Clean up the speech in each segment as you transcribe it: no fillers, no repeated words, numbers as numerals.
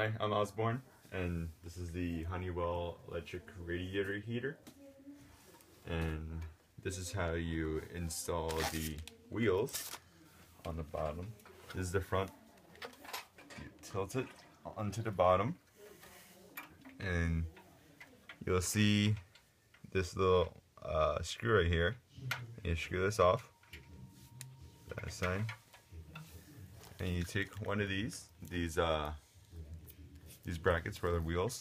Hi, I'm Osborne, and this is the Honeywell electric radiator heater. And this is how you install the wheels on the bottom. This is the front. You tilt it onto the bottom, and you'll see this little screw right here. You screw this off, that side, and you take one of these brackets for the wheels,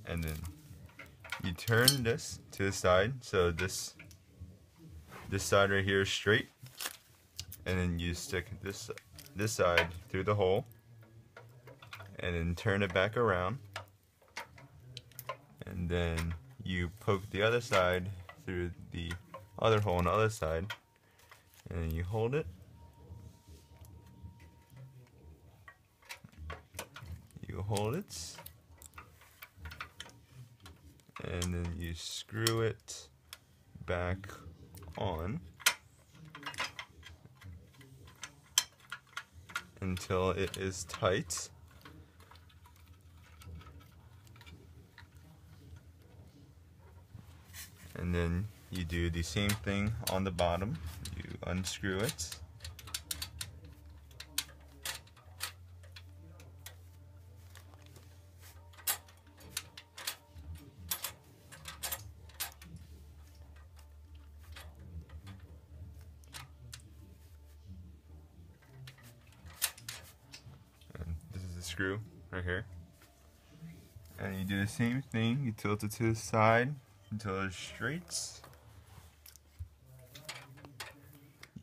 and then you turn this to the side, so this side right here is straight, and then you stick this side through the hole, and then turn it back around, and then you poke the other side through the other hole on the other side, and then you hold it. You hold it, and then you screw it back on until it is tight. And then you do the same thing on the bottom. You unscrew it. This is the screw right here, and you do the same thing. You tilt it to the side until it's straight.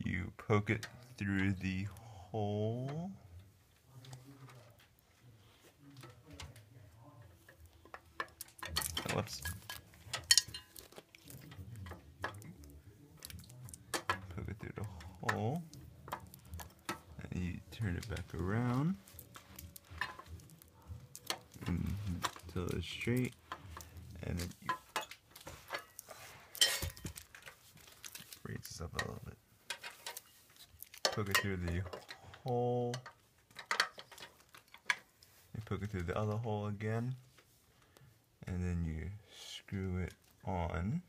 You poke it through the hole, whoops, poke it through the hole, and you turn it back around until it's straight, and then you raise this up a little bit. Poke it through the hole. You poke it through the other hole again, and then you screw it on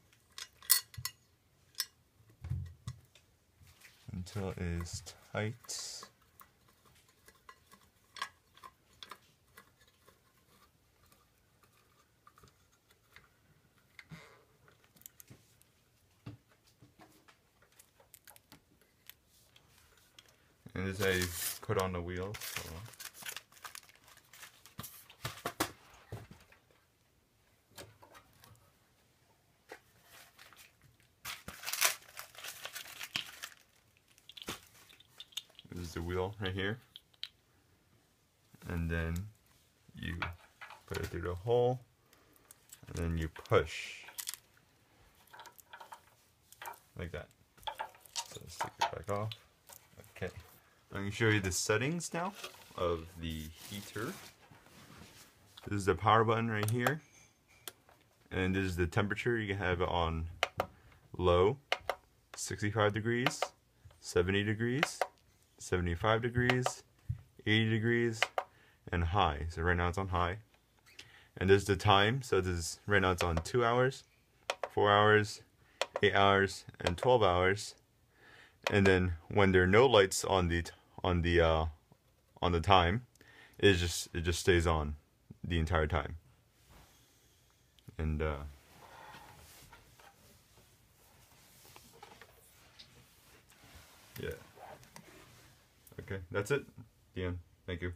until it is tight. And this is how you put on the wheels. This is the wheel right here. And then you put it through the hole, and then you push like that. So let's take it back off. Okay. I'm going to show you the settings now of the heater. This is the power button right here, and this is the temperature. You can have it on low, 65 degrees, 70 degrees, 75 degrees, 80 degrees, and high. So right now it's on high. And this is the time. So this is, right now it's on 2 hours, 4 hours, 8 hours, and 12 hours. And then when there are no lights on the time, it just stays on the entire time. And yeah. Okay, that's it. The end. Thank you.